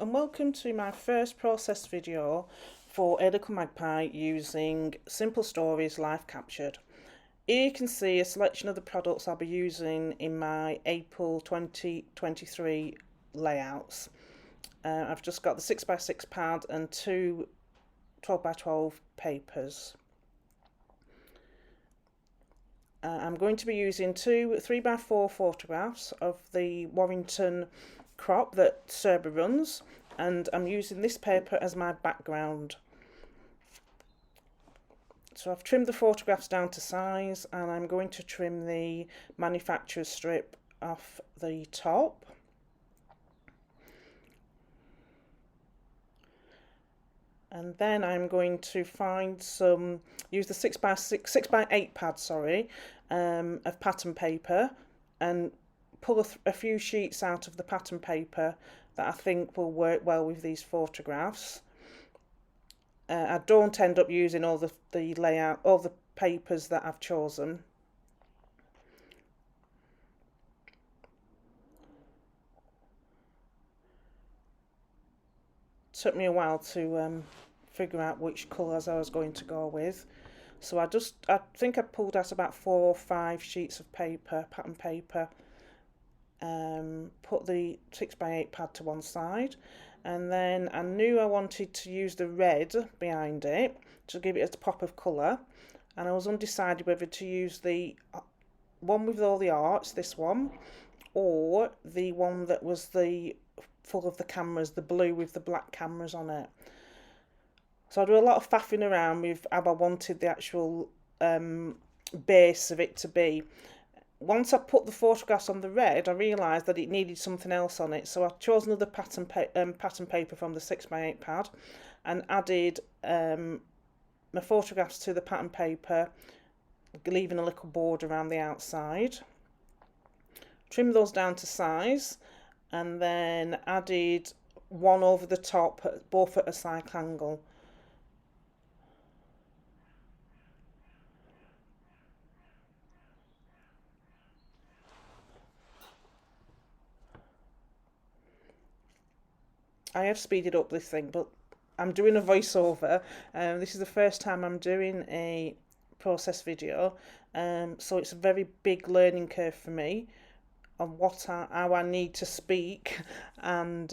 and welcome to my first process video for A Little Magpie using Simple Stories Live Captured. Here you can see a selection of the products I'll be using in my April 2023 layouts. I've just got the 6x6 pad and two 12x12 papers. I'm going to be using two 3x4 photographs of the Warrington crop that Cerba runs, and I'm using this paper as my background. So I've trimmed the photographs down to size, and I'm going to trim the manufacturer's strip off the top. And then I'm going to use the 6x8 pad, of pattern paper, and pull a few sheets out of the pattern paper that I think will work well with these photographs. I don't end up using all the papers that I've chosen. It took me a while to figure out which colours I was going to go with. So I think I pulled out about 4 or 5 sheets of paper, pattern paper, put the 6x8 pad to one side, and then I knew I wanted to use the red behind it to give it a pop of colour, and I was undecided whether to use the one with all the arts, this one, or the one that was full of the cameras, the blue with the black cameras on it. So I do a lot of faffing around with how I wanted the actual base of it to be. Once I put the photographs on the red, I realised that it needed something else on it. So I chose another pattern paper from the 6x8 pad and added my photographs to the pattern paper, leaving a little border around the outside. Trimmed those down to size, and then added one over the top, both at a side angle. I have speeded up this thing, but I'm doing a voiceover. This is the first time I'm doing a process video, so it's a very big learning curve for me on how I need to speak and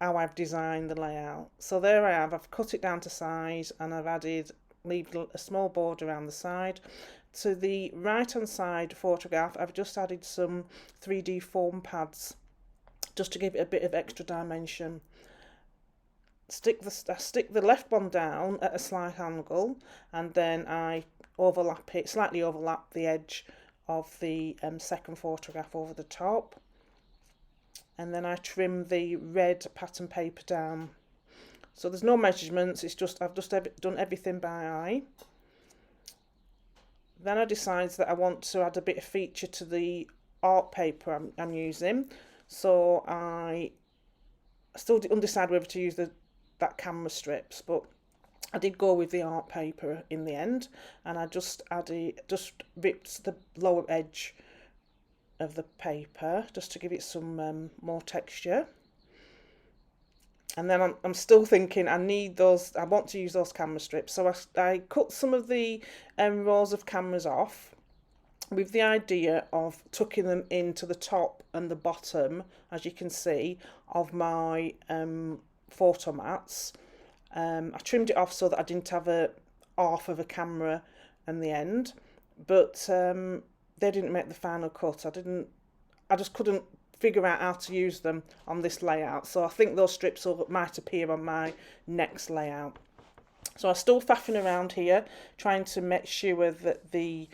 how I've designed the layout. So there I have. I've cut it down to size, and I've leave a small border around the side. To the right hand side photograph, I've just added some 3D foam pads, just to give it a bit of extra dimension. I stick the left one down at a slight angle, and then I slightly overlap the edge of the second photograph over the top, and then I trim the red pattern paper down. So there's no measurements, I've just done everything by eye. Then I decide that I want to add a bit of feature to the art paper I'm using. So I still undecided whether to use that camera strips, but I did go with the art paper in the end, and I just ripped the lower edge of the paper just to give it some more texture. And then I'm still thinking I want to use those camera strips, so I cut some of the rows of cameras off, with the idea of tucking them into the top and the bottom, as you can see, of my photo mats. I trimmed it off so that I didn't have half of a camera in the end, but they didn't make the final cut. I just couldn't figure out how to use them on this layout, so I think those strips might appear on my next layout. So I'm still faffing around here, trying to make sure that the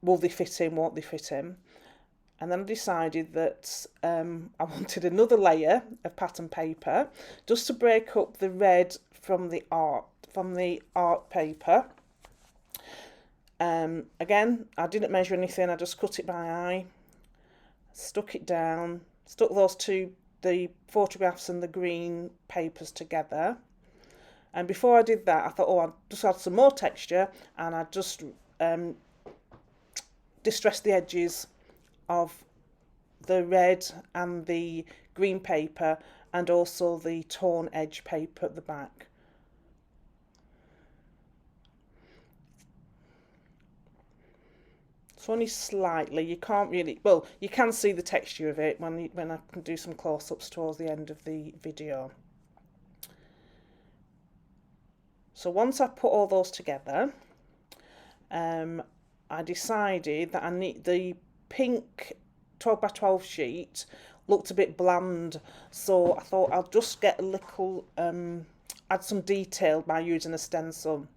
will they fit in, won't they fit in? And then I decided that I wanted another layer of pattern paper just to break up the red from the art paper. Again, I didn't measure anything, I just cut it by eye, stuck it down, stuck the photographs and the green papers together. And before I did that, I thought, I'll just add some more texture, and I just distressed the edges of the red and the green paper, and also the torn edge paper at the back. It's only slightly, you can't really, well, you can see the texture of it when I can do some close-ups towards the end of the video. So once I put all those together, I decided that I need the pink 12 by 12 sheet looked a bit bland, so I thought I'll just get a little, add some detail by using a stencil.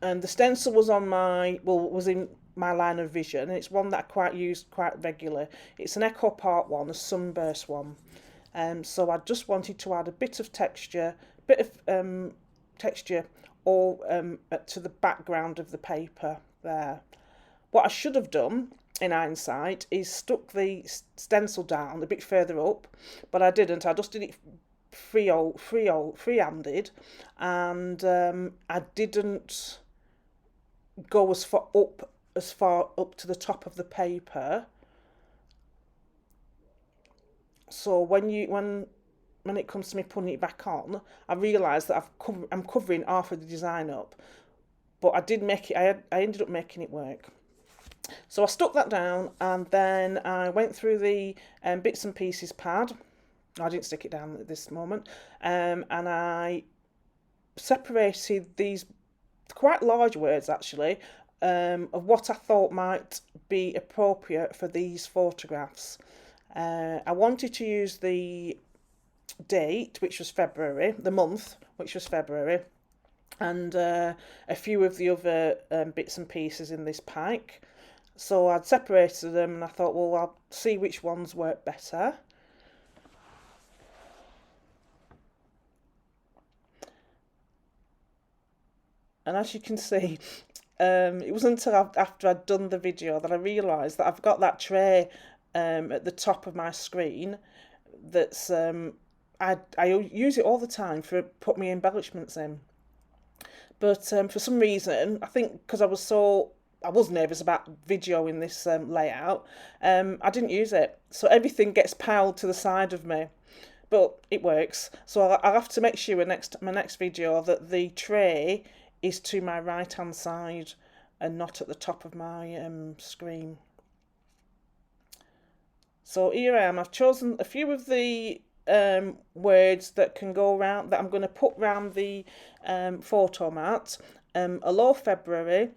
And the stencil was was in my line of vision, and it's one that I use quite regularly. It's an Echo Part 1, a sunburst one. So I just wanted to add a bit of texture, all to the background of the paper there. What I should have done, in hindsight, is stuck the stencil down a bit further up, but I didn't. I just did it freehanded, and I didn't go as far up to the top of the paper. So when it comes to me putting it back on, I realised that I'm covering half of the design up, but I did make it. I ended up making it work. So I stuck that down, and then I went through the bits and pieces pad. I didn't stick it down at this moment, and I separated these quite large words actually, of what I thought might be appropriate for these photographs. I wanted to use the date, which was February, the month, which was February, and a few of the other bits and pieces in this pack. So I'd separated them, and I thought, well, I'll see which ones work better. And as you can see, it wasn't until after I'd done the video that I realised that I've got that tray at the top of my screen that's I use it all the time for put my embellishments in, but for some reason, I think because I was nervous about videoing this layout, I didn't use it, so everything gets piled to the side of me, but it works. So I'll have to make sure my next video that the tray is to my right hand side and not at the top of my screen. So here I am. I've chosen a few of the words that can go around, that I'm going to put around the photo mat. Hello February,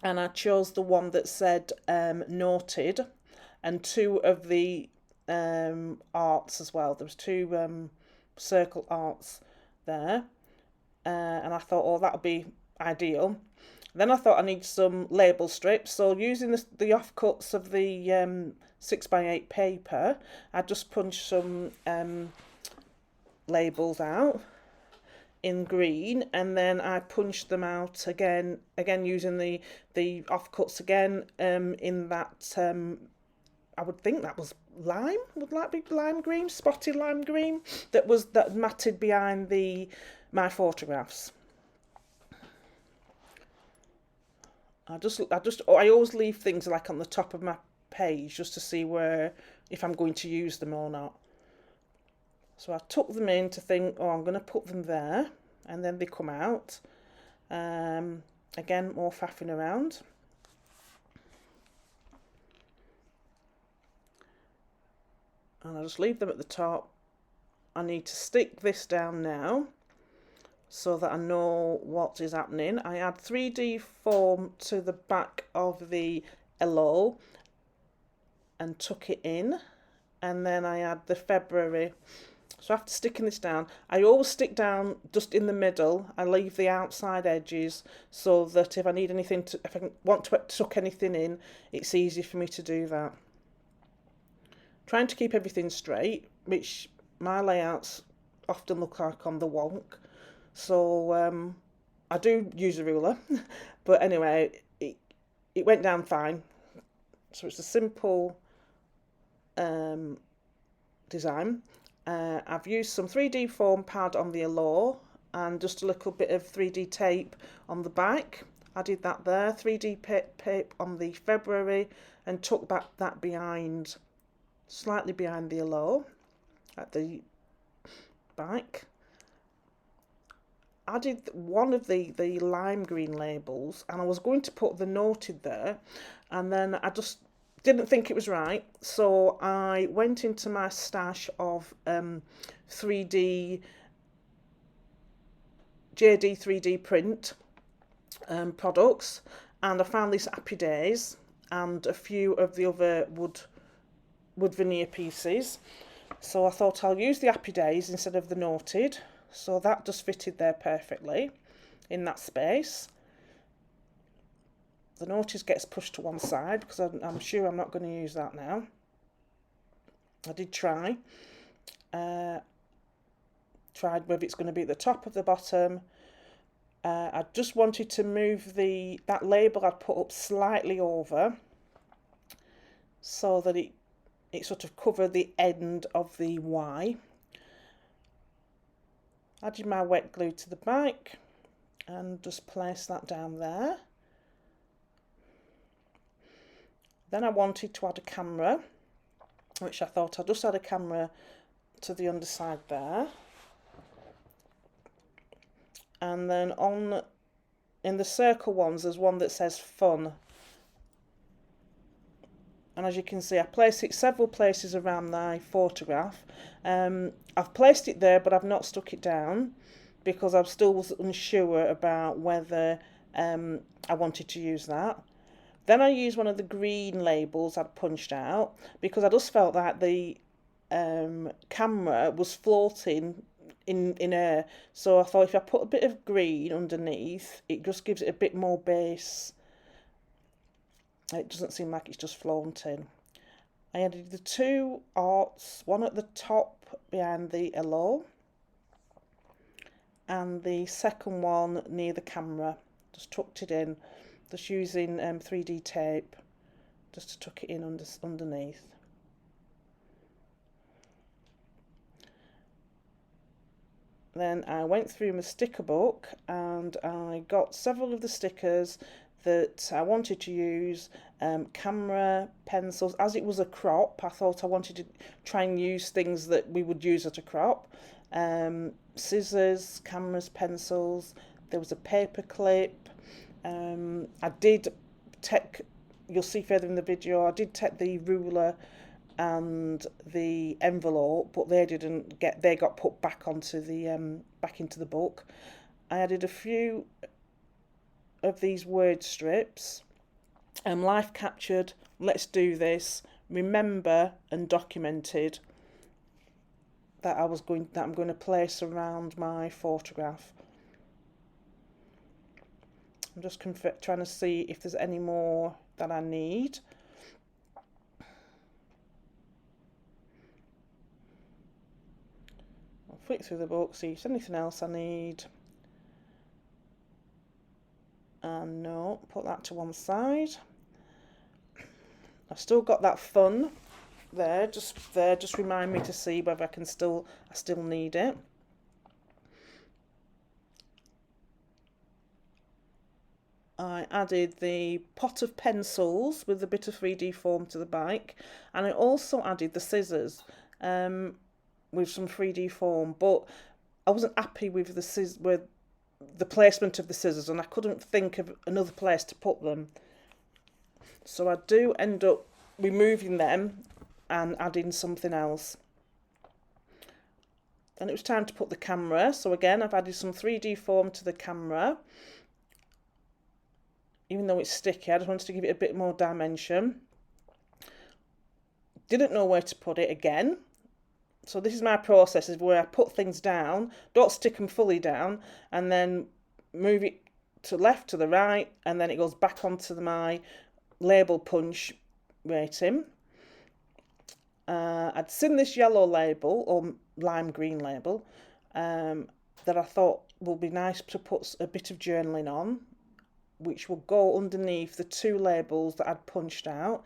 and I chose the one that said noted, and two of the arts as well. There was two circle arts there, and I thought, oh, that'll be ideal. Then I thought I need some label strips, so using the offcuts of the 6x8 paper, I just punched some labels out in green, and then I punched them out again using the offcuts again in that I would think that was lime. Would that be lime green, spotted lime green that matted behind my photographs. I always leave things like on the top of my page just to see if I'm going to use them or not. So I tuck them in to think, oh, I'm going to put them there, and then they come out. Again, more faffing around. And I just leave them at the top. I need to stick this down now so that I know what is happening. I add 3D foam to the back of the hello and tuck it in, and then I add the February. So after sticking this down, I always stick down just in the middle. I leave the outside edges so that if I need anything if I want to tuck anything in, it's easy for me to do that. Trying to keep everything straight, which my layouts often look like on the wonk. So I do use a ruler, but anyway, it went down fine. So it's a simple design. I've used some 3D foam pad on the hello and just a little bit of 3D tape on the back. I did that there, 3D paper on the February, and took that behind, slightly behind the yellow at the back. I did one of the lime green labels, and I was going to put the noted there, and then I just didn't think it was right, so I went into my stash of 3D JD 3D print products, and I found this Happy Days and a few of the other wood veneer pieces. So I thought I'll use the Happy Days instead of the noted. So that just fitted there perfectly in that space. The notice gets pushed to one side because I'm sure I'm not going to use that now. I did try. Tried whether it's going to be at the top of the bottom. I just wanted to move that label I'd put up slightly over so that it sort of covered the end of the Y. Added my wet glue to the back and just place that down there. Then I wanted to add a camera, which I thought I'd just add a camera to the underside there. And then in the circle ones, there's one that says fun. And as you can see, I placed it several places around my photograph. I've placed it there, but I've not stuck it down because I still was unsure about whether I wanted to use that. Then I used one of the green labels I'd punched out because I just felt that the camera was floating in air. So I thought if I put a bit of green underneath, it just gives it a bit more base. It doesn't seem like it's just floating. I added the two arts, one at the top behind the yellow and the second one near the camera. Just tucked it in, just using 3D tape just to tuck it in underneath. Then I went through my sticker book and I got several of the stickers that I wanted to use, camera, pencils. As it was a crop, I thought I wanted to try and use things that we would use at a crop. Scissors, cameras, pencils. There was a paper clip. I did take, you'll see further in the video, I did take the ruler and the envelope, but they got put back onto the back into the book. I added a few of these word strips. Life captured, let's do this, remember, and documented, that I'm going to place around my photograph. I'm just trying to see if there's any more that I need. I'll flick through the book, see if there's anything else I need. And no, put that to one side. I've still got that fun there, just remind me to see whether I still need it. I added the pot of pencils with a bit of 3D foam to the back, and I also added the scissors with some 3D foam, but I wasn't happy with the placement of the scissors, and I couldn't think of another place to put them. So I do end up removing them and adding something else. Then it was time to put the camera. So again, I've added some 3D foam to the camera. Even though it's sticky, I just wanted to give it a bit more dimension. Didn't know where to put it again. So this is my process, is where I put things down, don't stick them fully down, and then move it to left, to the right, and then it goes back onto my label punch rating. I'd seen this yellow label, or lime green label, that I thought would be nice to put a bit of journaling on, which will go underneath the two labels that I'd punched out.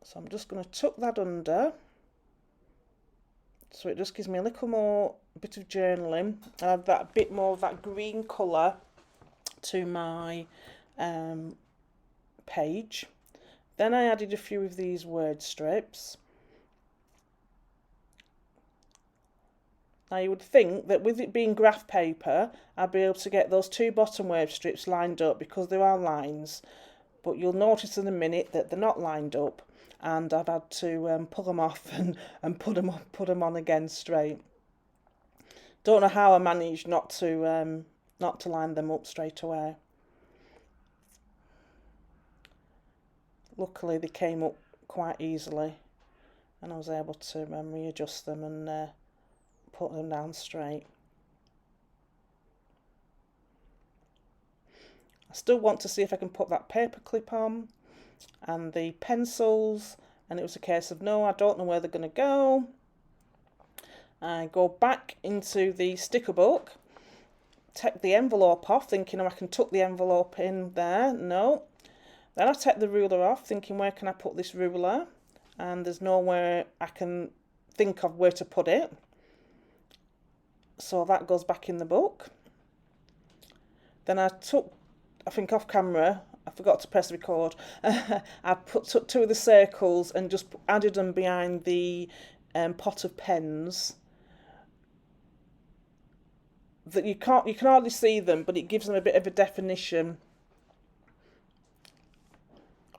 So I'm just going to tuck that under So it just gives me a little more bit of journaling. I have that bit more of that green colour to my page. Then I added a few of these word strips. Now you would think that with it being graph paper, I'd be able to get those two bottom word strips lined up because there are lines. But you'll notice in a minute that they're not lined up, and I've had to pull them off and put them on again straight. Don't know how I managed not to line them up straight away. Luckily they came up quite easily, and I was able to readjust them and put them down straight. I still want to see if I can put that paper clip on and the pencils, and it was a case of no, I don't know where they're going to go. I go back into the sticker book, take the envelope off, thinking I can tuck the envelope in there. No. Then I take the ruler off, thinking where can I put this ruler, and there's nowhere I can think of where to put it. So that goes back in the book. Then I took, I think off camera, I forgot to press record. I took two of the circles and just added them behind the pot of pens. That you can hardly see them, but it gives them a bit of a definition.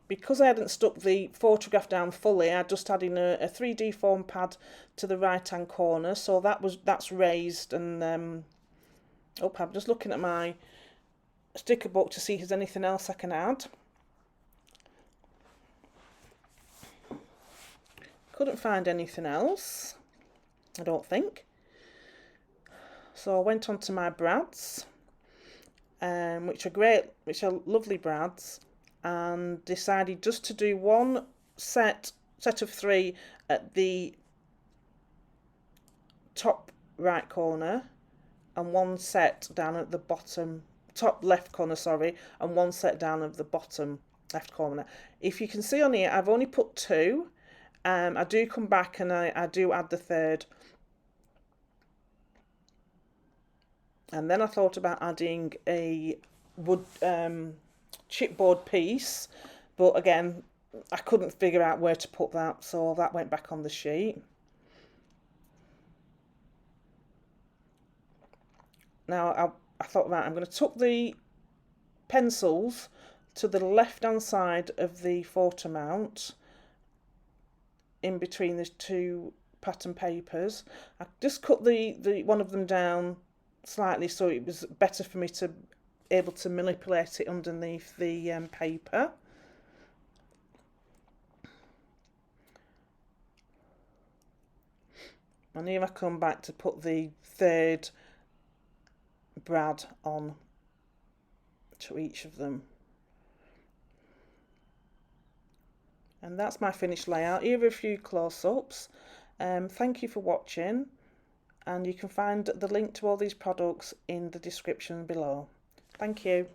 Because I hadn't stuck the photograph down fully, I just added a 3D foam pad to the right hand corner, so that's raised. And I'm just looking at my sticker book to see if there's anything else I can add. Couldn't find anything else, I don't think. So I went on to my brads, which are lovely brads, and decided just to do one set of 3 at the top right corner, and one set down at the bottom top left corner, and one set down at the bottom left corner. If you can see on here, I've only put 2. I do come back and I do add the third. And then I thought about adding a wood chipboard piece, but again I couldn't figure out where to put that, so that went back on the sheet. Now I thought, right, I'm going to tuck the pencils to the left hand side of the photo mount in between the 2 pattern papers. I just cut the one of them down slightly so it was better for me to able to manipulate it underneath the paper. And here I come back to put the third brad on to each of them. And that's my finished layout. Here are a few close-ups. Thank you for watching, and you can find the link to all these products in the description below. Thank you.